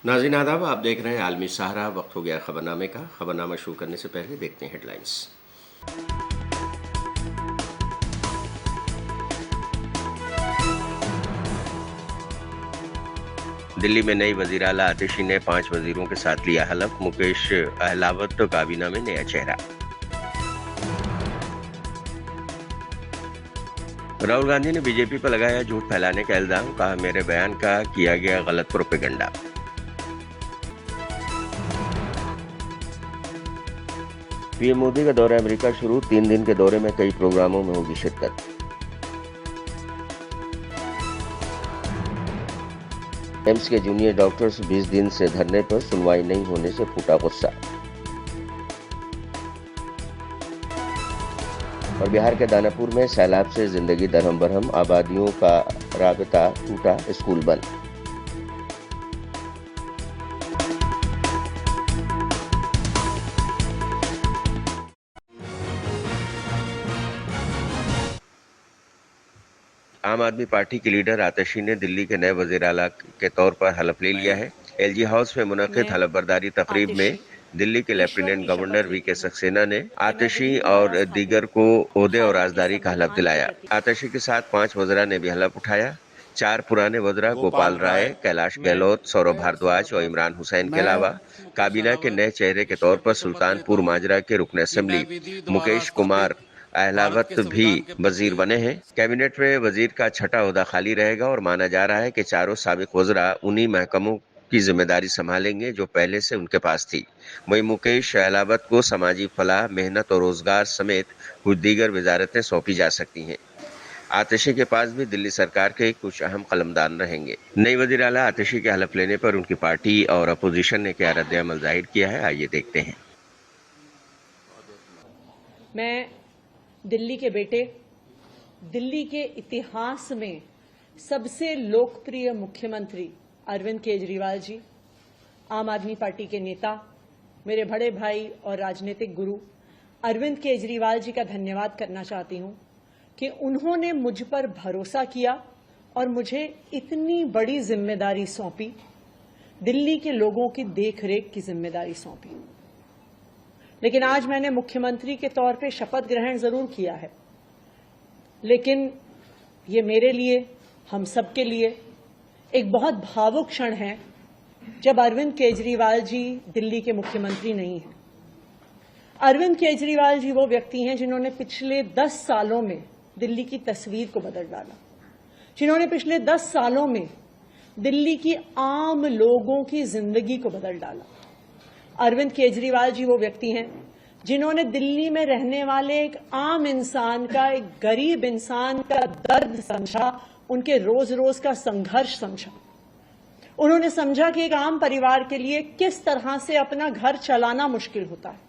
नाज़रीन आदाब, आप देख रहे हैं आलमी सहारा। वक्त हो गया खबरनामे का। खबरनामा शुरू करने से पहले देखते हैं हेडलाइंस। दिल्ली में नई वज़ीर आला आतिशी ने 5 वज़ीरों के साथ लिया हलफ। मुकेश अहलावत तो काबीना में नया चेहरा। राहुल गांधी ने बीजेपी पर लगाया झूठ फैलाने का इल्जाम। कहा, मेरे बयान का किया गया गलत प्रोपेगेंडा। पीएम मोदी का दौरा अमेरिका शुरू। 3 दिन के दौरे में कई प्रोग्रामों में होगी शिरकत। एम्स के जूनियर डॉक्टर्स 20 दिन से धरने पर, सुनवाई नहीं होने से फूटा गुस्सा। और बिहार के दानापुर में सैलाब से जिंदगी दरहम बरहम, आबादियों का राबता टूटा, स्कूल बंद। आम आदमी पार्टी के लीडर आतिशी ने दिल्ली के नए वज़ीर आला के तौर पर हलफ ले लिया है। एलजी हाउस में मुनक़िद हलफबरदारी तकरीब में दिल्ली के लेफ्टिनेंट गवर्नर वीके सक्सेना ने आतिशी और दीगर को ओहदे और राजदारी का हलफ दिलाया। आतिशी के साथ 5 वज़रा ने भी हलफ उठाया। 4 पुराने वज़रा गोपाल राय, कैलाश गहलोत, सौरभ भारद्वाज और इमरान हुसैन के अलावा काबीना के नए चेहरे के तौर पर सुल्तानपुर माजरा के रुकन असेंबली मुकेश कुमार अहलावत भी वजीर बने हैं। कैबिनेट में वजीर का छठा ओहदा खाली रहेगा और माना जा रहा है कि चारों साबिक वज़रा उन्हीं महकमों की जिम्मेदारी संभालेंगे जो पहले से उनके पास थी। वहीं मुकेश अहलावत को समाजी फलाह, मेहनत और रोजगार समेत कुछ दीगर वजारतें सौंपी जा सकती हैं। आतिशी के पास भी दिल्ली सरकार के कुछ अहम कलमदान रहेंगे। नई वज़ीर आला आतिशी के हलफ लेने पर उनकी पार्टी और अपोजिशन ने क्या रद्द-ए-अमल जाहिर किया है, आइए देखते हैं। मैं दिल्ली के बेटे, दिल्ली के इतिहास में सबसे लोकप्रिय मुख्यमंत्री अरविंद केजरीवाल जी, आम आदमी पार्टी के नेता, मेरे बड़े भाई और राजनीतिक गुरु अरविंद केजरीवाल जी का धन्यवाद करना चाहती हूं कि उन्होंने मुझ पर भरोसा किया और मुझे इतनी बड़ी जिम्मेदारी सौंपी, दिल्ली के लोगों की देखरेख की जिम्मेदारी सौंपी। लेकिन आज मैंने मुख्यमंत्री के तौर पे शपथ ग्रहण जरूर किया है, लेकिन ये मेरे लिए, हम सबके लिए एक बहुत भावुक क्षण है जब अरविंद केजरीवाल जी दिल्ली के मुख्यमंत्री नहीं हैं। अरविंद केजरीवाल जी वो व्यक्ति हैं जिन्होंने पिछले 10 सालों में दिल्ली की तस्वीर को बदल डाला, जिन्होंने पिछले 10 सालों में दिल्ली की आम लोगों की जिंदगी को बदल डाला। अरविंद केजरीवाल जी वो व्यक्ति हैं जिन्होंने दिल्ली में रहने वाले एक आम इंसान का, एक गरीब इंसान का दर्द समझा, उनके रोज रोज का संघर्ष समझा। उन्होंने समझा कि एक आम परिवार के लिए किस तरह से अपना घर चलाना मुश्किल होता है।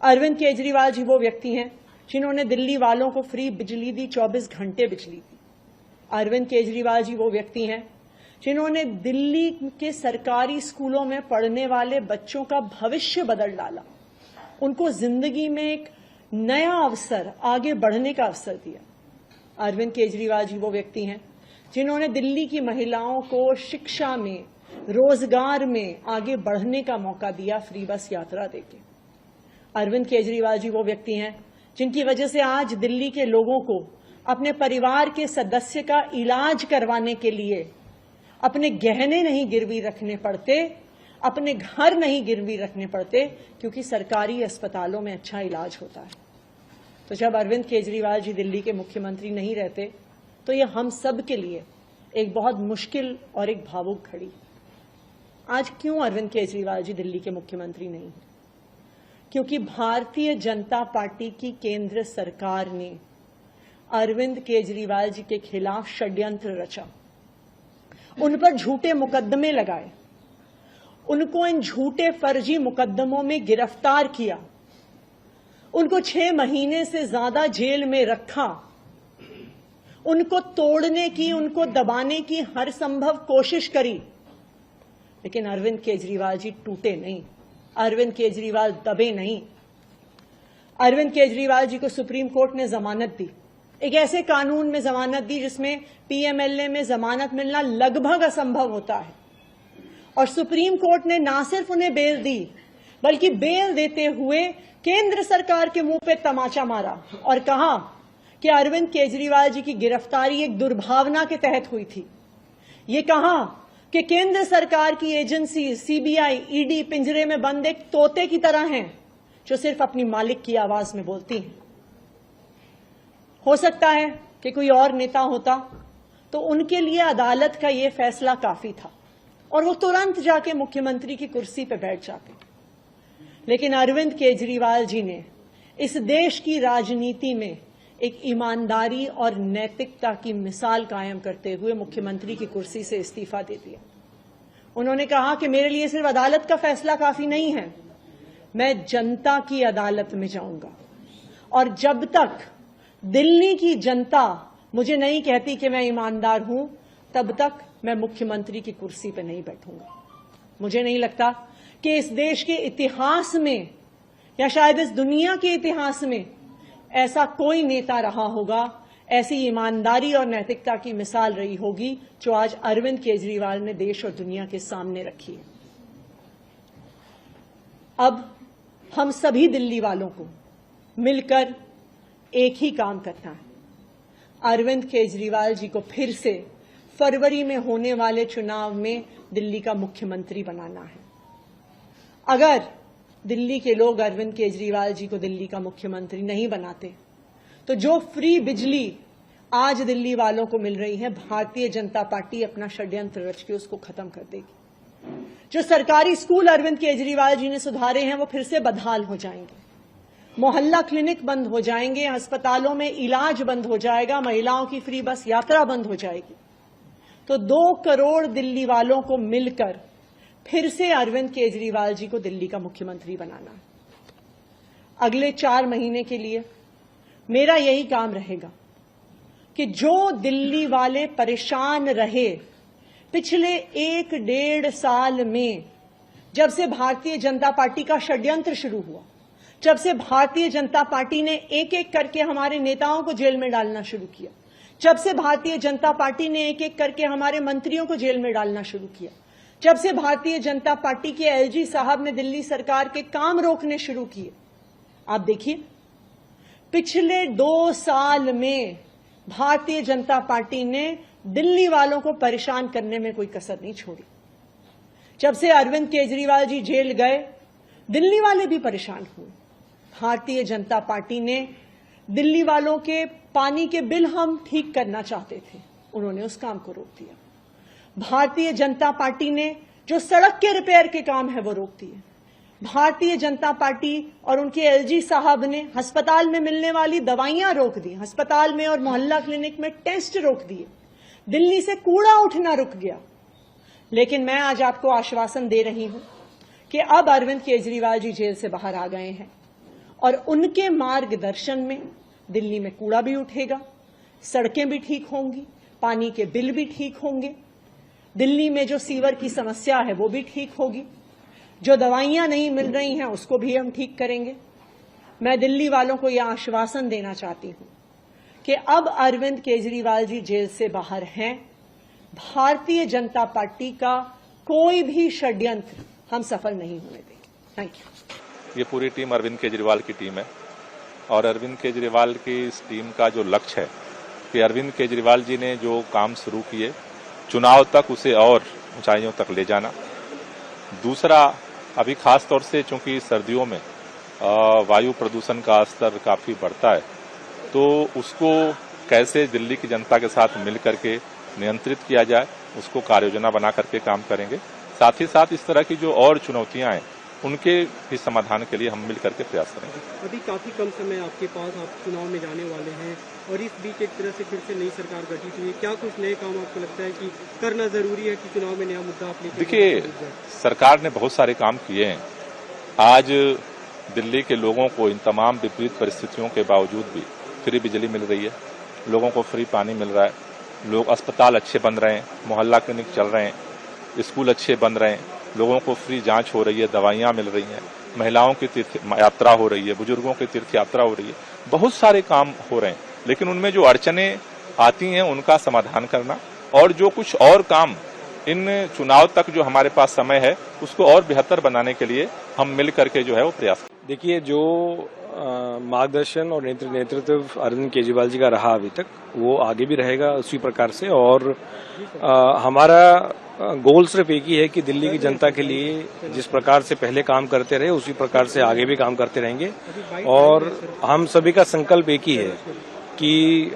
अरविंद केजरीवाल जी वो व्यक्ति हैं जिन्होंने दिल्ली वालों को फ्री बिजली दी, 24 घंटे बिजली दी। अरविंद केजरीवाल जी वो व्यक्ति हैं जिन्होंने दिल्ली के सरकारी स्कूलों में पढ़ने वाले बच्चों का भविष्य बदल डाला, उनको जिंदगी में एक नया अवसर, आगे बढ़ने का अवसर दिया। अरविंद केजरीवाल जी वो व्यक्ति हैं जिन्होंने दिल्ली की महिलाओं को शिक्षा में, रोजगार में आगे बढ़ने का मौका दिया, फ्री बस यात्रा देके। अरविंद केजरीवाल जी वो व्यक्ति हैं जिनकी वजह से आज दिल्ली के लोगों को अपने परिवार के सदस्य का इलाज करवाने के लिए अपने गहने नहीं गिरवी रखने पड़ते, अपने घर नहीं गिरवी रखने पड़ते, क्योंकि सरकारी अस्पतालों में अच्छा इलाज होता है। तो जब अरविंद केजरीवाल जी दिल्ली के मुख्यमंत्री नहीं रहते तो ये हम सब के लिए एक बहुत मुश्किल और एक भावुक घड़ी। आज क्यों अरविंद केजरीवाल जी दिल्ली के मुख्यमंत्री नहीं हैं? क्योंकि भारतीय जनता पार्टी की केंद्र सरकार ने अरविंद केजरीवाल जी के खिलाफ षड्यंत्र रचा, उन पर झूठे मुकदमे लगाए, उनको इन झूठे फर्जी मुकदमों में गिरफ्तार किया, उनको 6 महीने से ज्यादा जेल में रखा, उनको तोड़ने की, उनको दबाने की हर संभव कोशिश करी। लेकिन अरविंद केजरीवाल जी टूटे नहीं, अरविंद केजरीवाल दबे नहीं। अरविंद केजरीवाल जी को सुप्रीम कोर्ट ने जमानत दी, एक ऐसे कानून में जमानत दी जिसमें पीएमएलए में जमानत मिलना लगभग असंभव होता है, और सुप्रीम कोर्ट ने ना सिर्फ उन्हें बेल दी, बल्कि बेल देते हुए केंद्र सरकार के मुंह पे तमाचा मारा और कहा कि अरविंद केजरीवाल जी की गिरफ्तारी एक दुर्भावना के तहत हुई थी। ये कहा कि केंद्र सरकार की एजेंसी सीबीआई, ईडी पिंजरे में बंद एक तोते की तरह हैं जो सिर्फ अपनी मालिक की आवाज में बोलती हैं। हो सकता है कि कोई और नेता होता तो उनके लिए अदालत का यह फैसला काफी था और वो तुरंत जाके मुख्यमंत्री की कुर्सी पर बैठ जाते। लेकिन अरविंद केजरीवाल जी ने इस देश की राजनीति में एक ईमानदारी और नैतिकता की मिसाल कायम करते हुए मुख्यमंत्री की कुर्सी से इस्तीफा दे दिया। उन्होंने कहा कि मेरे लिए सिर्फ अदालत का फैसला काफी नहीं है, मैं जनता की अदालत में जाऊंगा और जब तक दिल्ली की जनता मुझे नहीं कहती कि मैं ईमानदार हूं, तब तक मैं मुख्यमंत्री की कुर्सी पर नहीं बैठूंगा। मुझे नहीं लगता कि इस देश के इतिहास में या शायद इस दुनिया के इतिहास में ऐसा कोई नेता रहा होगा, ऐसी ईमानदारी और नैतिकता की मिसाल रही होगी जो आज अरविंद केजरीवाल ने देश और दुनिया के सामने रखी है। अब हम सभी दिल्ली वालों को मिलकर एक ही काम करना है, अरविंद केजरीवाल जी को फिर से फरवरी में होने वाले चुनाव में दिल्ली का मुख्यमंत्री बनाना है। अगर दिल्ली के लोग अरविंद केजरीवाल जी को दिल्ली का मुख्यमंत्री नहीं बनाते तो जो फ्री बिजली आज दिल्ली वालों को मिल रही है, भारतीय जनता पार्टी अपना षड्यंत्र रच के उसको खत्म कर देगी। जो सरकारी स्कूल अरविंद केजरीवाल जी ने सुधारे हैं वो फिर से बदहाल हो जाएंगे, मोहल्ला क्लिनिक बंद हो जाएंगे, अस्पतालों में इलाज बंद हो जाएगा, महिलाओं की फ्री बस यात्रा बंद हो जाएगी। तो 2 करोड़ दिल्ली वालों को मिलकर फिर से अरविंद केजरीवाल जी को दिल्ली का मुख्यमंत्री बनाना है। अगले 4 महीने के लिए मेरा यही काम रहेगा कि जो दिल्ली वाले परेशान रहे पिछले 1-1.5 साल में, जब से भारतीय जनता पार्टी का षड्यंत्र शुरू हुआ, जब से भारतीय जनता पार्टी ने एक एक करके हमारे नेताओं को जेल में डालना शुरू किया, जब से भारतीय जनता पार्टी ने एक एक करके हमारे मंत्रियों को जेल में डालना शुरू किया, जब से भारतीय जनता पार्टी के एलजी साहब ने दिल्ली सरकार के काम रोकने शुरू किए, आप देखिए पिछले 2 साल में भारतीय जनता पार्टी ने दिल्ली वालों को परेशान करने में कोई कसर नहीं छोड़ी। जब से अरविंद केजरीवाल जी जेल गए, दिल्ली वाले भी परेशान हुए। भारतीय जनता पार्टी ने दिल्ली वालों के पानी के बिल हम ठीक करना चाहते थे, उन्होंने उस काम को रोक दिया। भारतीय जनता पार्टी ने जो सड़क के रिपेयर के काम है वो रोक दिए। भारतीय जनता पार्टी और उनके एलजी साहब ने अस्पताल में मिलने वाली दवाइयां रोक दी, अस्पताल में और मोहल्ला क्लिनिक में टेस्ट रोक दिए, दिल्ली से कूड़ा उठना रुक गया। लेकिन मैं आज आपको आश्वासन दे रही हूं कि अब अरविंद केजरीवाल जी जेल से बाहर आ गए हैं और उनके मार्गदर्शन में दिल्ली में कूड़ा भी उठेगा, सड़कें भी ठीक होंगी, पानी के बिल भी ठीक होंगे, दिल्ली में जो सीवर की समस्या है वो भी ठीक होगी, जो दवाइयां नहीं मिल रही हैं उसको भी हम ठीक करेंगे। मैं दिल्ली वालों को यह आश्वासन देना चाहती हूं कि अब अरविंद केजरीवाल जी जेल से बाहर हैं, भारतीय जनता पार्टी का कोई भी षड्यंत्र हम सफल नहीं होने देंगे। Thank you. ये पूरी टीम अरविंद केजरीवाल की टीम है और अरविंद केजरीवाल की इस टीम का जो लक्ष्य है कि अरविंद केजरीवाल जी ने जो काम शुरू किए, चुनाव तक उसे और ऊंचाइयों तक ले जाना। दूसरा, अभी खास तौर से चूंकि सर्दियों में वायु प्रदूषण का स्तर काफी बढ़ता है, तो उसको कैसे दिल्ली की जनता के साथ मिल करके नियंत्रित किया जाए, उसको कार्ययोजना बना करके काम करेंगे। साथ ही साथ इस तरह की जो और चुनौतियां हैं उनके भी समाधान के लिए हम मिल करके प्रयास करेंगे। अभी काफी कम समय आपके पास, आप चुनाव में जाने वाले हैं और इस बीच एक तरह से फिर से नई सरकार गठित हुई है। क्या कुछ नए काम आपको लगता है कि करना जरूरी है कि चुनाव में नया मुद्दा आप लेकर? देखिए, सरकार ने बहुत सारे काम किए हैं। आज दिल्ली के लोगों को इन तमाम विपरीत परिस्थितियों के बावजूद भी फ्री बिजली मिल रही है, लोगों को फ्री पानी मिल रहा है, लोग अस्पताल अच्छे बन रहे हैं, मोहल्ला क्लिनिक चल रहे हैं, स्कूल अच्छे बन रहे हैं, लोगों को फ्री जांच हो रही है, दवाइयां मिल रही हैं, महिलाओं की तीर्थ यात्रा हो रही है, बुजुर्गों की तीर्थ यात्रा हो रही है। बहुत सारे काम हो रहे हैं, लेकिन उनमें जो अड़चनें आती हैं उनका समाधान करना और जो कुछ और काम इन चुनाव तक जो हमारे पास समय है उसको और बेहतर बनाने के लिए हम मिल करके जो है वो प्रयास। देखिए, जो मार्गदर्शन और नेतृत्व अरविंद केजरीवाल जी का रहा अभी तक, वो आगे भी रहेगा उसी प्रकार से। और हमारा गोल सिर्फ एक ही है कि दिल्ली की जनता के लिए जिस प्रकार से पहले काम करते रहे उसी प्रकार से आगे भी काम करते रहेंगे। और हम सभी का संकल्प एक ही है कि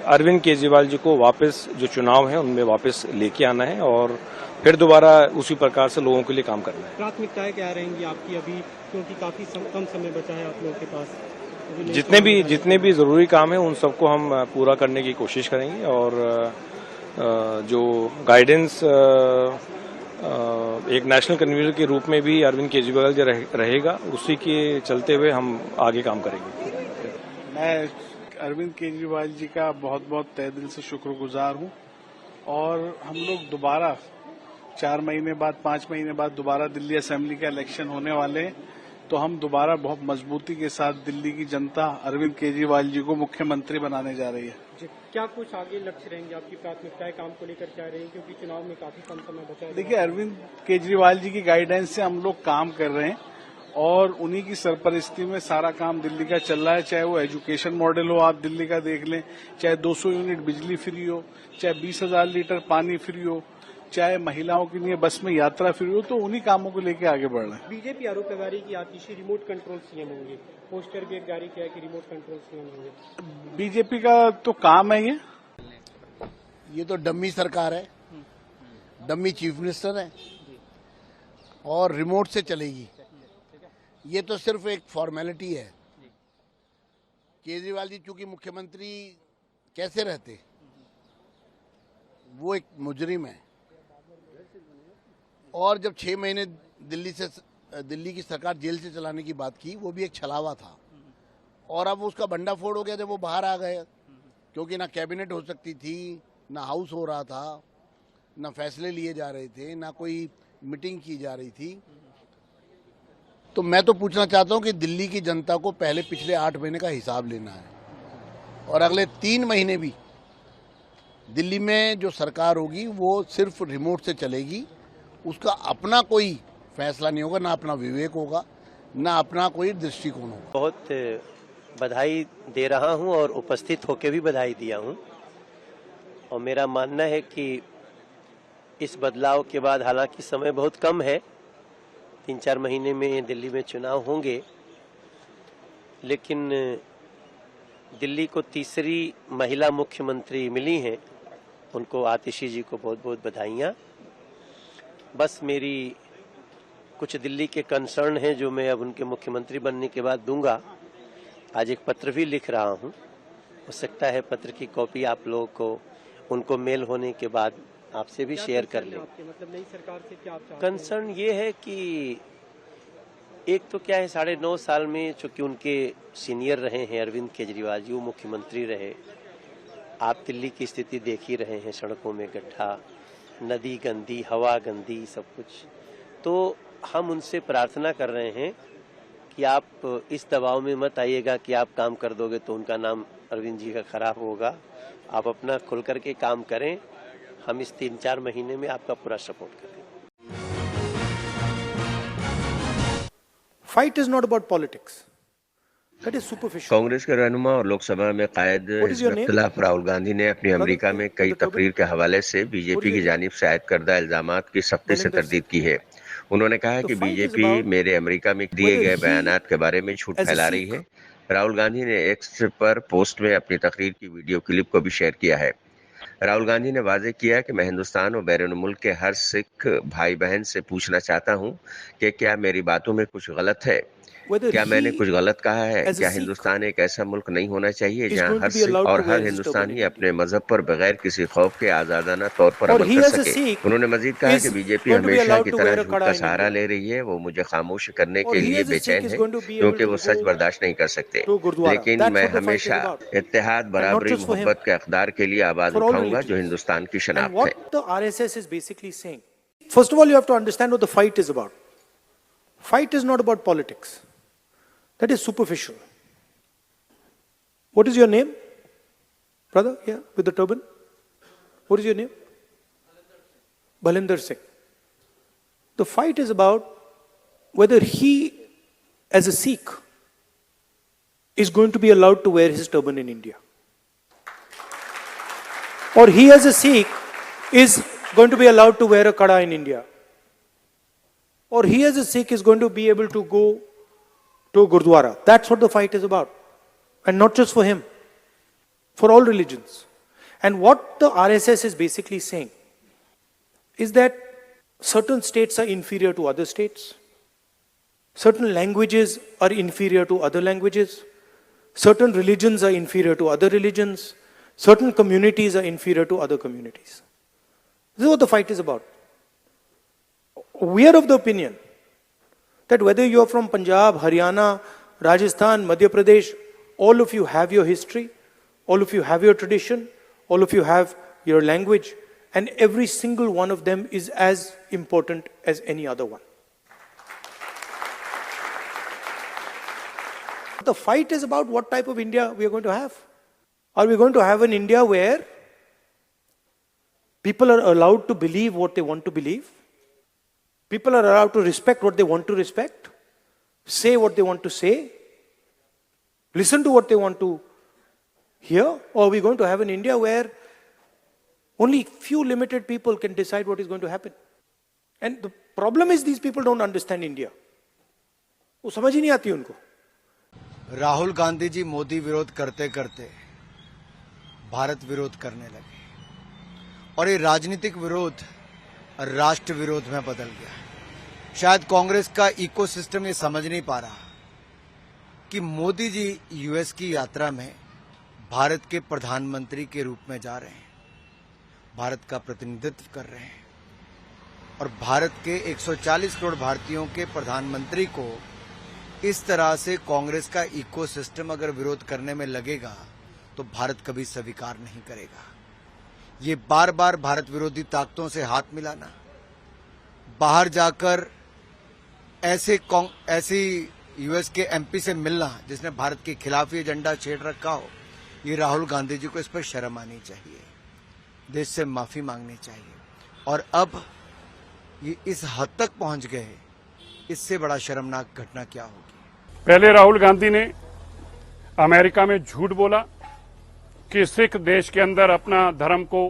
अरविंद केजरीवाल जी को वापस जो चुनाव है उनमें वापस लेके आना है और फिर दोबारा उसी प्रकार से लोगों के लिए काम करना है। प्राथमिकताएं क्या रहेंगी आपकी अभी, क्योंकि काफी कम समय बचा है आप लोगों के पास? जितने भी जरूरी काम है उन सबको हम पूरा करने की कोशिश करेंगे। और जो गाइडेंस एक नेशनल कन्वीनर के रूप में भी अरविंद केजरीवाल जी रहेगा, उसी के चलते हुए हम आगे काम करेंगे। मैं अरविंद केजरीवाल जी का बहुत बहुत तहे दिल से शुक्रगुजार हूं और हम लोग दोबारा 4 महीने बाद 5 महीने बाद दोबारा दिल्ली असेंबली का इलेक्शन होने वाले हैं, तो हम दोबारा बहुत मजबूती के साथ दिल्ली की जनता अरविंद केजरीवाल जी को मुख्यमंत्री बनाने जा रही है। क्या कुछ आगे लक्ष्य रहेंगे आपकी, प्राथमिकताएं काम को लेकर क्या रहेंगी, क्योंकि चुनाव में काफी कम समय बचा है? देखिए, अरविंद केजरीवाल जी की गाइडेंस से हम लोग काम कर रहे हैं और उन्हीं की सरपरस्ती में सारा काम दिल्ली का चल रहा है। चाहे वो एजुकेशन मॉडल हो, आप दिल्ली का देख लें, चाहे 200 यूनिट बिजली फ्री हो, चाहे 20,000 लीटर पानी फ्री हो, चाहे महिलाओं के लिए बस में यात्रा फ्री हो, तो उन्हीं कामों को लेकर आगे बढ़ रहे हैं। बीजेपी आरोप लगा रही कि आतिशी रिमोट कंट्रोल सीएम होंगे, पोस्टर भी एक जारी किया है कि रिमोट कंट्रोल सीएम होंगे। बीजेपी का तो काम है ये तो डम्मी सरकार है, डम्मी चीफ मिनिस्टर है और रिमोट से चलेगी। ये तो सिर्फ एक फॉर्मेलिटी है। केजरीवाल जी चूंकि मुख्यमंत्री कैसे रहते, वो एक मुजरिम है और जब 6 महीने दिल्ली की सरकार जेल से चलाने की बात की, वो भी एक छलावा था और अब उसका भंडाफोड़ हो गया जब वो बाहर आ गए, क्योंकि ना कैबिनेट हो सकती थी, ना हाउस हो रहा था, ना फैसले लिए जा रहे थे, ना कोई मीटिंग की जा रही थी। तो मैं तो पूछना चाहता हूं कि दिल्ली की जनता को पहले पिछले 8 महीने का हिसाब लेना है और अगले 3 महीने भी दिल्ली में जो सरकार होगी वो सिर्फ रिमोट से चलेगी। उसका अपना कोई फैसला नहीं होगा, ना अपना विवेक होगा, ना अपना कोई दृष्टिकोण होगा। बहुत बधाई दे रहा हूं और उपस्थित होकर भी बधाई दिया हूं और मेरा मानना है कि इस बदलाव के बाद, हालांकि समय बहुत कम है, 3-4 महीने में दिल्ली में चुनाव होंगे, लेकिन दिल्ली को तीसरी महिला मुख्यमंत्री मिली हैं, उनको आतिशी जी को बहुत बहुत बधाइयाँ। बस मेरी कुछ दिल्ली के कंसर्न हैं जो मैं अब उनके मुख्यमंत्री बनने के बाद दूंगा। आज एक पत्र भी लिख रहा हूं, हो सकता है पत्र की कॉपी आप लोगों को उनको मेल होने के बाद आपसे भी शेयर कर लें। मतलब नई सरकार से क्या आप चाहते हैं? कंसर्न ये है कि एक तो क्या है, 9.5 साल में चूंकि उनके सीनियर रहे हैं अरविंद केजरीवाल जी, वो मुख्यमंत्री रहे, आप दिल्ली की स्थिति देख ही रहे हैं, सड़कों में गड्ढा, नदी गंदी, हवा गंदी, सब कुछ। तो हम उनसे प्रार्थना कर रहे हैं कि आप इस दबाव में मत आइएगा कि आप काम कर दोगे तो उनका नाम अरविंद जी का खराब होगा। आप अपना खुल करके काम करें, हम इस 3-4 महीने में आपका पूरा सपोर्ट करें। Fight is not about politics. That is superficial. Congress के रहनुमा और लोकसभा में कायद इख्तिलाफ राहुल गांधी ने अपनी अमेरिका में कई तकरीर के हवाले से बीजेपी की जानिब से आयद करदा इल्जामात की सख्ती से तरदीद की है। उन्होंने कहा कि बीजेपी मेरे अमेरिका में दिए गए बयानात के बारे में झूठ फैला रही है। राहुल गांधी ने एक्स पर पोस्ट में अपनी तकरीर की वीडियो क्लिप को भी शेयर किया है। राहुल गांधी ने वाजे किया कि मैं हिंदुस्तान और बैरून मुल्क के हर सिख भाई बहन से पूछना चाहता हूं कि क्या मेरी बातों में कुछ गलत है, क्या मैंने कुछ गलत कहा है? क्या हिंदुस्तान एक ऐसा मुल्क नहीं होना चाहिए जहां हर सिख और हर हिंदुस्तानी अपने मजहब पर बगैर किसी खौफ के आजादाना तौर पर अमल कर सके? उन्होंने मजीद कहा कि बीजेपी हमेशा की तरह झूठ का सहारा ले रही है। वो मुझे खामोश करने के लिए बेचैन है क्योंकि वो सच बर्दाश्त नहीं कर सकते, लेकिन मैं हमेशा इत्तेहाद, बराबरी, मोहब्बत के अक़दार के लिए आवाज उठाऊंगा जो हिंदुस्तान की शनाख्त है। First of all, you have to understand what the fight is about. Fight is not about politics. That is superficial. What is your name? Brother, here with the turban. What is your name? Balinder Singh. The fight is about whether he, as a Sikh, is going to be allowed to wear his turban in India. Or he, as a Sikh, is going to be allowed to wear a kada in India. Or he, as a Sikh, is going to be able to go to a Gurdwara. That's what the fight is about. And not just for him, for all religions. And what the RSS is basically saying is that certain states are inferior to other states. Certain languages are inferior to other languages. Certain religions are inferior to other religions. Certain communities are inferior to other communities. This is what the fight is about. We are of the opinion that whether you are from Punjab, Haryana, Rajasthan, Madhya Pradesh, all of you have your history, all of you have your tradition, all of you have your language, and every single one of them is as important as any other one. The fight is about what type of India we are going to have. Are we going to have an India where people are allowed to believe what they want to believe? People are allowed to respect what they want to respect, say what they want to say, listen to what they want to hear? Or are we going to have an India where only few limited people can decide what is going to happen? And the problem is these people don't understand India. वो समझ ही नहीं आती उनको. राहुल गांधी जी मोदी विरोध करते करते भारत विरोध करने लगे और ये राजनीतिक विरोध राष्ट्र विरोध में बदल गया. शायद कांग्रेस का इकोसिस्टम ये समझ नहीं पा रहा कि मोदी जी यूएस की यात्रा में भारत के प्रधानमंत्री के रूप में जा रहे हैं, भारत का प्रतिनिधित्व कर रहे हैं और भारत के 140 करोड़ भारतीयों के प्रधानमंत्री को इस तरह से कांग्रेस का इकोसिस्टम अगर विरोध करने में लगेगा तो भारत कभी स्वीकार नहीं करेगा. ये बार बार भारत विरोधी ताकतों से हाथ मिलाना, बाहर जाकर ऐसी यूएस के एमपी से मिलना जिसने भारत के खिलाफ ये एजेंडा छेड़ रखा हो, ये राहुल गांधी जी को इस पर शर्म आनी चाहिए, देश से माफी मांगनी चाहिए. और अब ये इस हद तक पहुंच गए, इससे बड़ा शर्मनाक घटना क्या होगी. पहले राहुल गांधी ने अमेरिका में झूठ बोला कि सिख देश के अंदर अपना धर्म को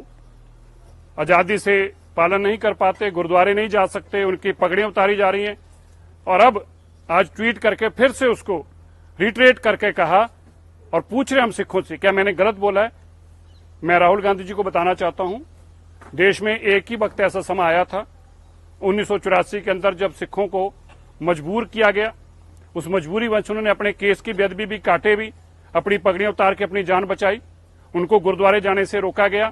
आजादी से पालन नहीं कर पाते, गुरुद्वारे नहीं जा सकते, उनकी पगड़ियां उतारी जा रही हैं. और अब आज ट्वीट करके फिर से उसको रिट्रेट करके कहा और पूछ रहे हम सिखों से क्या मैंने गलत बोला है. मैं राहुल गांधी जी को बताना चाहता हूं, देश में एक ही वक्त ऐसा समय आया था 1984 के अंदर जब सिखों को मजबूर किया गया. उस मजबूरी वंश उन्होंने अपने केस की बेअदबी भी काटे भी, अपनी पगड़ियां उतार के अपनी जान बचाई. उनको गुरुद्वारे जाने से रोका गया,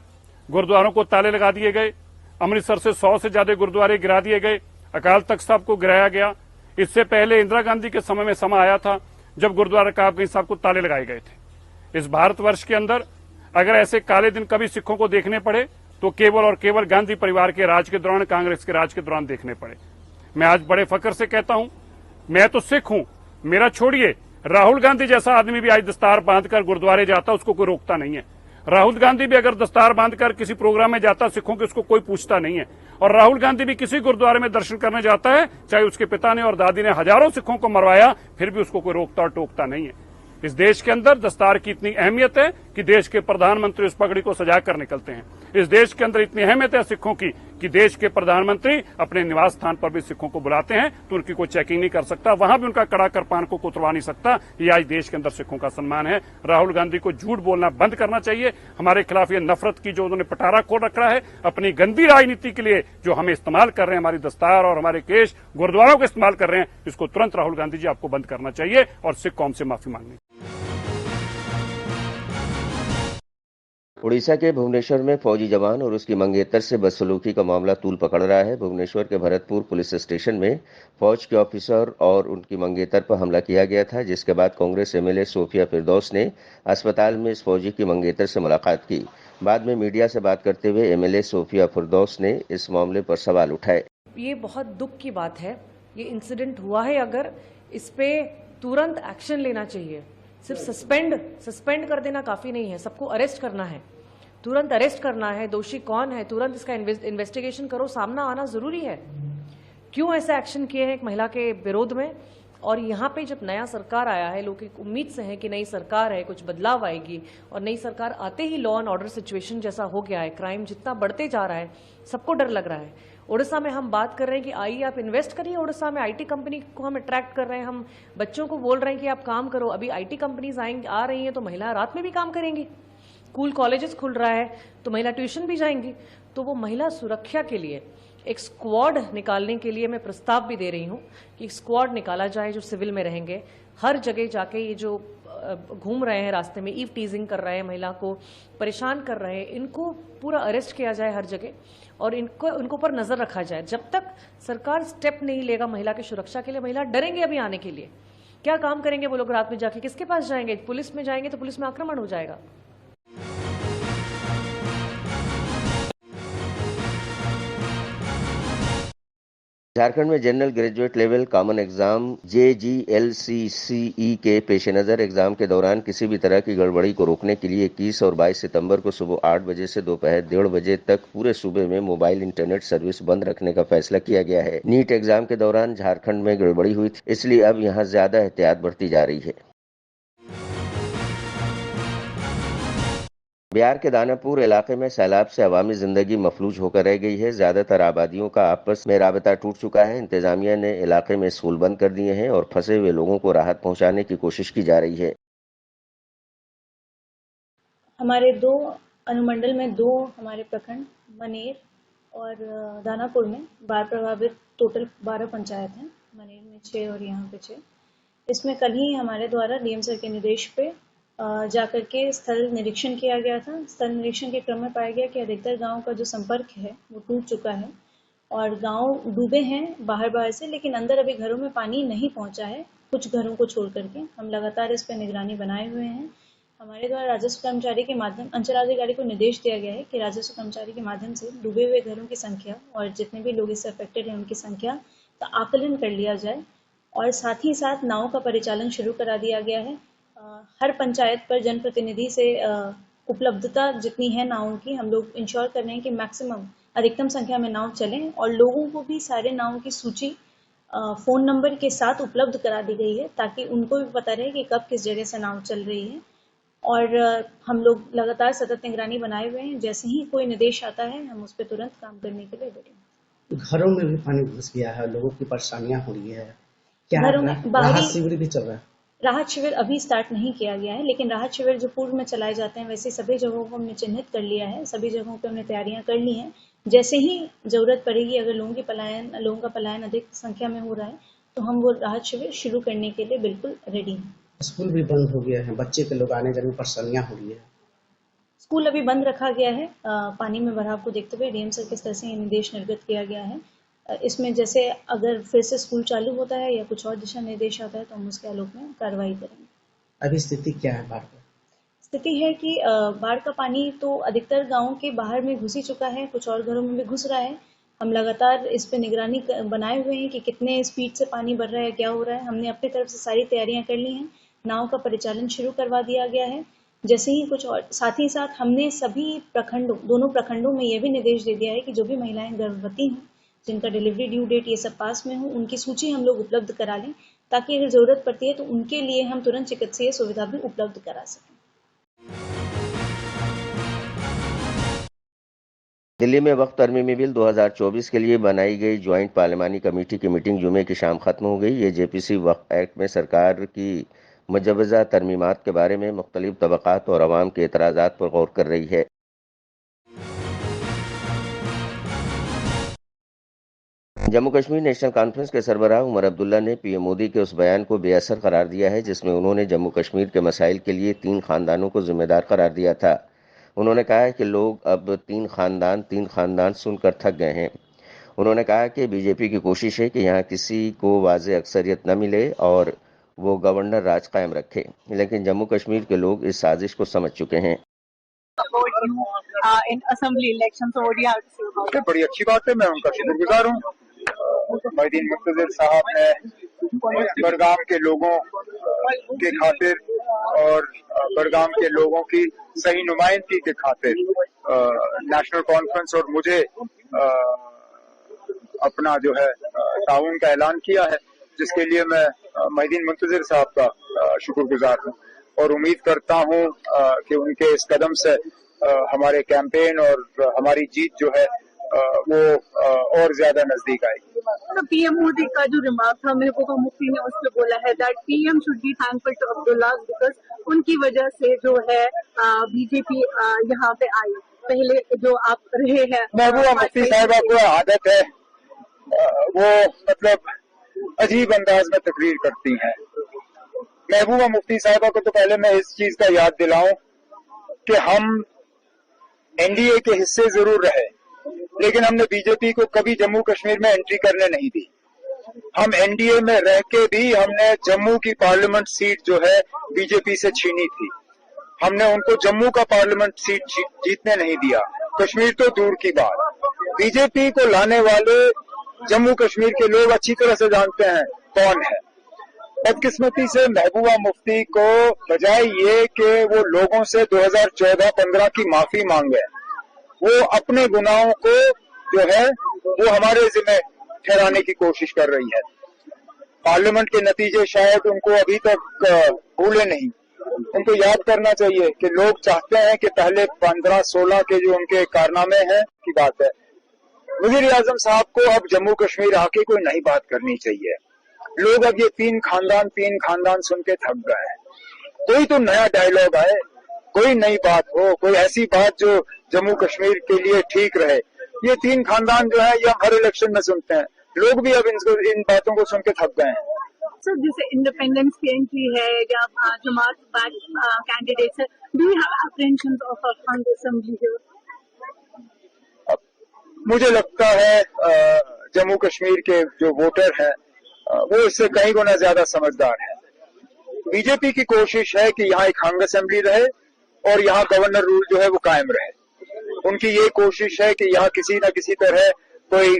गुरुद्वारों को ताले लगा दिए गए, अमृतसर से 100 से ज्यादा गुरुद्वारे गिरा दिए गए, अकाल तख्त साहब को गिराया गया. इससे पहले इंदिरा गांधी के समय में समय आया था जब गुरुद्वारा काबगंज साहब को ताले लगाए गए थे. इस भारतवर्ष के अंदर अगर ऐसे काले दिन कभी सिखों को देखने पड़े तो केवल और केवल गांधी परिवार के राज के दौरान, कांग्रेस के राज के दौरान देखने पड़े. मैं आज बड़े फक्र से कहता हूं, मैं तो सिख हूं, मेरा छोड़िए, राहुल गांधी जैसा आदमी भी आज दस्तार बांधकर गुरुद्वारे जाता, उसको कोई रोकता नहीं है. राहुल गांधी भी अगर दस्तार बांधकर किसी प्रोग्राम में जाता सिखों के, उसको कोई पूछता नहीं है. और राहुल गांधी भी किसी गुरुद्वारे में दर्शन करने जाता है, चाहे उसके पिता ने और दादी ने हजारों सिखों को मरवाया, फिर भी उसको कोई रोकता और टोकता नहीं है. इस देश के अंदर दस्तार की इतनी अहमियत है कि देश के प्रधानमंत्री उस पगड़ी को सजा कर निकलते हैं. इस देश के अंदर इतनी अहमियत है सिखों की कि देश के प्रधानमंत्री अपने निवास स्थान पर भी सिखों को बुलाते हैं तो उनकी कोई चेकिंग नहीं कर सकता, वहां भी उनका कड़ा कृपान को उतरवा नहीं सकता. ये आज देश के अंदर सिखों का सम्मान है. राहुल गांधी को झूठ बोलना बंद करना चाहिए. हमारे खिलाफ ये नफरत की जो उन्होंने पटारा खोल रखा है अपनी गंदी राजनीति के लिए, जो हमें इस्तेमाल कर रहे हैं, हमारी दस्तार और हमारे केश गुरुद्वारों को इस्तेमाल कर रहे हैं, इसको तुरंत राहुल गांधी जी आपको बंद करना चाहिए और सिख कौम से माफी मांगनी. उड़ीसा के भुवनेश्वर में फौजी जवान और उसकी मंगेतर से बदसलूकी का मामला तूल पकड़ रहा है. भुवनेश्वर के भरतपुर पुलिस स्टेशन में फौज के ऑफिसर और उनकी मंगेतर पर हमला किया गया था, जिसके बाद कांग्रेस एमएलए सोफिया फिरदौस ने अस्पताल में इस फौजी की मंगेतर से मुलाकात की. बाद में मीडिया से बात करते हुए एमएलए सोफिया फिरदौस ने इस मामले पर सवाल उठाए. ये बहुत दुख की बात है. ये इंसिडेंट हुआ है, अगर इस पे तुरंत एक्शन लेना चाहिए. सिर्फ सस्पेंड कर देना काफी नहीं है, सबको अरेस्ट करना है, तुरंत अरेस्ट करना है. दोषी कौन है तुरंत इसका इन्वेस्टिगेशन करो, सामना आना जरूरी है. क्यों ऐसा एक्शन किए हैं एक महिला के विरोध में। और यहाँ पे जब नया सरकार आया है, लोग एक उम्मीद से हैं कि नई सरकार है, कुछ बदलाव आएगी, और नई सरकार आते ही लॉ एंड ऑर्डर सिचुएशन जैसा हो गया है, क्राइम जितना बढ़ते जा रहा है, सबको डर लग रहा है। उड़ीसा में हम बात कर रहे हैं कि आइए आप इन्वेस्ट करिए, उड़ीसा में आईटी कंपनी को हम अट्रैक्ट कर रहे हैं, हम बच्चों को बोल रहे हैं कि आप काम करो। अभी आईटी कंपनीज आ रही हैं तो महिला रात में भी काम करेंगी, स्कूल कॉलेजेस खुल रहा है तो महिला ट्यूशन भी जाएंगी। तो वो महिला सुरक्षा के लिए एक स्क्वाड निकालने के लिए मैं प्रस्ताव भी दे रही हूं कि स्क्वाड निकाला जाए जो सिविल में रहेंगे, हर जगह जाके ये जो घूम रहे हैं रास्ते में, ईव टीजिंग कर रहे हैं, महिला को परेशान कर रहे हैं, इनको पूरा अरेस्ट किया जाए हर जगह और इनको पर नजर रखा जाए। जब तक सरकार स्टेप नहीं लेगा महिला की सुरक्षा के लिए, महिला डरेंगे अभी आने के लिए। क्या काम करेंगे वो लोग रात में जाके, किसके पास जाएंगे? पुलिस में जाएंगे तो पुलिस में आक्रमण हो जाएगा। झारखंड में general graduate level common exam JGLCCE के पेश नज़र एग्जाम के दौरान किसी भी तरह की गड़बड़ी को रोकने के लिए 21 और 22 सितंबर को सुबह 8 बजे से दोपहर 1:30 बजे तक पूरे सूबे में मोबाइल इंटरनेट सर्विस बंद रखने का फैसला किया गया है। नीट एग्जाम के दौरान झारखंड में गड़बड़ी हुई थी, इसलिए अब यहाँ ज्यादा एहतियात बरती जा रही है। बिहार के दानापुर इलाके में सैलाब से अवामी जिंदगी मफलूज होकर रह गई है। ज्यादातर आबादियों का आपस में राबता टूट चुका है। इंतजामिया ने इलाके में स्कूल बंद कर दिए हैं और फंसे हुए लोगों को राहत पहुंचाने की कोशिश की जा रही है। हमारे 2 अनुमंडल में 2 हमारे प्रखंड मनेर और दानापुर में बाढ़ प्रभावित टोटल 12 पंचायत हैं। मनेर में 6 और यहाँ पे 6। इसमें कल ही हमारे द्वारा डीएम सर के निर्देश पे जाकर के स्थल निरीक्षण किया गया था। स्थल निरीक्षण के क्रम में पाया गया कि अधिकतर गांव का जो संपर्क है वो टूट चुका है और गांव डूबे हैं बाहर से, लेकिन अंदर अभी घरों में पानी नहीं पहुंचा है, कुछ घरों को छोड़ करके। हम लगातार इस पर निगरानी बनाए हुए हैं। हमारे द्वारा राजस्व कर्मचारी के माध्यम अंचलाधिकारी को निर्देश दिया गया है कि राजस्व कर्मचारी के माध्यम से डूबे हुए घरों की संख्या और जितने भी लोग इससे अफेक्टेड हैं उनकी संख्या का आकलन कर लिया जाए और साथ ही साथ नावों का परिचालन शुरू करा दिया गया है। हर पंचायत पर जनप्रतिनिधि से उपलब्धता जितनी है नावों की, हम लोग इंश्योर कर रहे हैं कि मैक्सिमम अधिकतम संख्या में नाव चलें और लोगों को भी सारे नावों की सूची फोन नंबर के साथ उपलब्ध करा दी गई है ताकि उनको भी पता रहे कि कब किस जगह से नाव चल रही है। और हम लोग लगातार सतत निगरानी बनाए हुए हैं। जैसे ही कोई निर्देश आता है हम उस पर तुरंत काम करने के लिए रेडी हैं। घरों में भी पानी घुस गया है, लोगों की परेशानियां हो रही है, क्या घरों में राहत शिविर भी चल रहा है? राहत शिविर अभी स्टार्ट नहीं किया गया है, लेकिन राहत शिविर जो पूर्व में चलाए जाते हैं वैसे सभी जगहों को हमने चिन्हित कर लिया है, सभी जगहों पे हमने तैयारियां कर ली हैं। जैसे ही जरूरत पड़ेगी, अगर लोगों का पलायन अधिक संख्या में हो रहा है तो हम वो राहत शिविर शुरू करने के लिए बिल्कुल रेडी हैं। स्कूल भी बंद हो गया है, बच्चे के लोग आने जाने में परेशानियां हो रही है। स्कूल अभी बंद रखा गया है। पानी में बढ़ाव को देखते हुए डीएम सर के स्तर से निर्देश निर्गत किया गया है। इसमें जैसे अगर फिर से स्कूल चालू होता है या कुछ और दिशा निर्देश आता है तो हम उसके आलोक में कार्रवाई करेंगे। अभी स्थिति क्या है बाढ़ की? स्थिति है कि बाढ़ का पानी तो अधिकतर गांवों के बाहर में घुस ही चुका है, कुछ और घरों में भी घुस रहा है। हम लगातार इस पे निगरानी बनाए हुए हैं कि कितने स्पीड से पानी बढ़ रहा है, क्या हो रहा है। हमने अपनी तरफ से सारी तैयारियां कर ली हैं। नाव का परिचालन शुरू करवा दिया गया है। जैसे ही कुछ और साथ ही साथ हमने सभी दोनों प्रखंडों में यह भी निर्देश दे दिया है कि जो भी महिलाएं गर्भवती हों, जिनका डिलीवरी ड्यू डेट ये सब पास में हो, उनकी सूची हम लोग उपलब्ध करा लें ताकि अगर जरूरत पड़ती है तो उनके लिए हम तुरंत चिकित्सीय सुविधा भी उपलब्ध करा सकें। दिल्ली में वक्फ तरमीमी बिल 2024 के लिए बनाई गई ज्वाइंट पार्लिमानी कमेटी की मीटिंग जुमे की शाम खत्म हो गई। ये जेपीसी वक्फ एक्ट में सरकार की मुजवजा तरमीमात के बारे में मुख्तलिफ तबकात और अवाम के एतराज़ात पर गौर कर रही है। जम्मू कश्मीर नेशनल कॉन्फ्रेंस के सरबराह उमर अब्दुल्ला ने पीएम मोदी के उस बयान को बेअसर करार दिया है जिसमें उन्होंने जम्मू कश्मीर के मसाइल के लिए 3 खानदानों को जिम्मेदार करार दिया था। उन्होंने कहा है कि लोग अब 3 खानदान सुनकर थक गए हैं। उन्होंने कहा कि बीजेपी की कोशिश है कि यहाँ किसी को वाज़ेह अक्सरियत न मिले और वो गवर्नर राज कायम रखे, लेकिन जम्मू कश्मीर के लोग इस साजिश को समझ चुके हैं। बड़ी अच्छी बात है, मैं उनका शुक्रगुजार हूँ। मोहद्दीन मुक्तदिर साहब ने बड़गाम के लोगों के खातिर और बड़गाम के लोगों की सही नुमाइंदगी के खातिर नेशनल कॉन्फ्रेंस और मुझे अपना जो है ताउन का ऐलान किया है, जिसके लिए मैं मोहिद्दीन मुंतजिर साहब का शुक्रगुजार हूँ और उम्मीद करता हूँ कि उनके इस कदम से हमारे कैंपेन और हमारी जीत जो है वो और ज्यादा नजदीक आएगी। तो पीएम मोदी का जो रिमार्क था, महबूबा मुफ्ती ने उस पर बोला है that PM should be thankful to Abdullah because उनकी वजह से जो है बीजेपी यहाँ पे आई। पहले जो आप रहे हैं, महबूबा मुफ्ती साहिबा को आदत है, वो मतलब अजीब अंदाज में तकरीर करती हैं। महबूबा मुफ्ती साहिबा को तो पहले मैं इस चीज का याद दिलाऊं कि हम एनडीए के हिस्से जरूर रहे, लेकिन हमने बीजेपी को कभी जम्मू कश्मीर में एंट्री करने नहीं दी। हम एनडीए में रह के भी हमने जम्मू की पार्लियामेंट सीट जो है बीजेपी से छीनी थी। हमने उनको जम्मू का पार्लियामेंट सीट जीतने नहीं दिया, कश्मीर तो दूर की बात। बीजेपी को लाने वाले जम्मू कश्मीर के लोग अच्छी तरह से जानते हैं कौन है। बदकिस्मती से महबूबा मुफ्ती को बजाय ये कि वो लोगों से 2014-15 की माफी मांगे, वो अपने गुनाहों को जो है वो हमारे जिम्मे ठहराने की कोशिश कर रही है। पार्लियामेंट के नतीजे शायद उनको अभी तक भूले नहीं। उनको याद करना चाहिए कि लोग चाहते हैं कि पहले 15-16 के जो उनके कारनामे हैं की बात है। वजीर आजम साहब को अब जम्मू कश्मीर आके कोई नई बात करनी चाहिए। लोग अब ये तीन खानदान सुन के थक गए हैं। कोई तो नया डायलॉग आए, कोई नई बात हो, कोई ऐसी बात जो जम्मू कश्मीर के लिए ठीक रहे। ये तीन खानदान जो है ये हर इलेक्शन में सुनते हैं। लोग भी अब इन बातों को सुन के थक गए हैं। सर, जैसे इंडिपेंडेंस की एंट्री है या जमात बैक कैंडिडेट्स है, do you have apprehensions of on the assembly here? मुझे लगता है जम्मू कश्मीर के जो वोटर हैं वो इससे कई गुना ज्यादा समझदार हैं। बीजेपी की कोशिश है कि यहाँ एक हंग असेंबली रहे और यहाँ गवर्नर रूल जो है वो कायम रहे। उनकी ये कोशिश है कि यहाँ किसी न किसी तरह कोई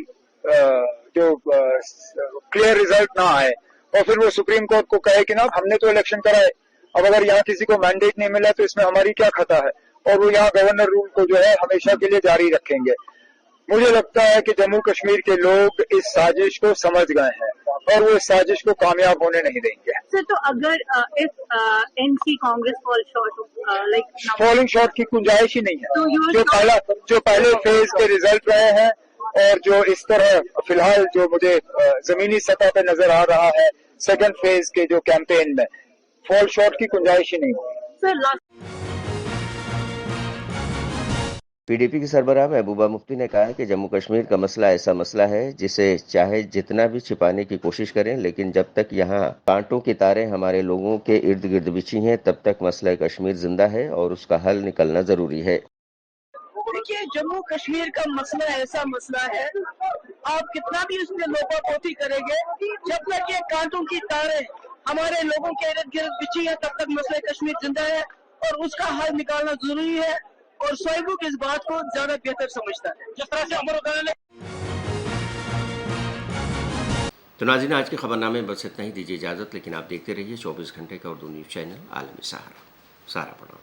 जो क्लियर रिजल्ट ना आए और फिर वो सुप्रीम कोर्ट को कहे कि ना हमने तो इलेक्शन कराए, अब अगर यहाँ किसी को मैंडेट नहीं मिला तो इसमें हमारी क्या खता है, और वो यहाँ गवर्नर रूल को जो है हमेशा के लिए जारी रखेंगे। मुझे लगता है कि जम्मू कश्मीर के लोग इस साजिश को समझ गए हैं और वो इस साजिश को कामयाब होने नहीं देंगे। सर, तो अगर NC Congress fall short falling short की गुंजाइश ही नहीं है। तो जो पहले फेज के रिजल्ट रहे हैं और जो इस तरह फिलहाल जो मुझे जमीनी सतह पे नजर आ रहा है सेकंड फेज के जो कैंपेन में, फॉल शॉर्ट की गुंजाइश ही नहीं हुई। सर, पीडीपी की सरबराह महबूबा मुफ्ती ने कहा है कि जम्मू कश्मीर का मसला ऐसा मसला है जिसे चाहे जितना भी छिपाने की कोशिश करें, लेकिन जब तक यहाँ कांटों की तारें हमारे लोगों के इर्द गिर्द बिछी हैं तब तक मसला कश्मीर जिंदा है और उसका हल निकलना जरूरी है। देखिए, जम्मू कश्मीर का मसला ऐसा मसला है, आप कितना भी उसमें लोपापोती करेंगे, जब तक ये कांटों की तारें हमारे लोगों के इर्द गिर्द बिछी है तब तक मसला कश्मीर जिंदा है और उसका हल निकालना जरूरी है। और शोएब इस बात को ज्यादा बेहतर समझता है, जिस तरह से अमर उदय ने। तो नाज़रीन, आज के खबरनामे में बस इतना ही। दीजिए इजाजत, लेकिन आप देखते रहिए 24 घंटे का उर्दू न्यूज चैनल आलमी सहारा। सारा प्रणाम।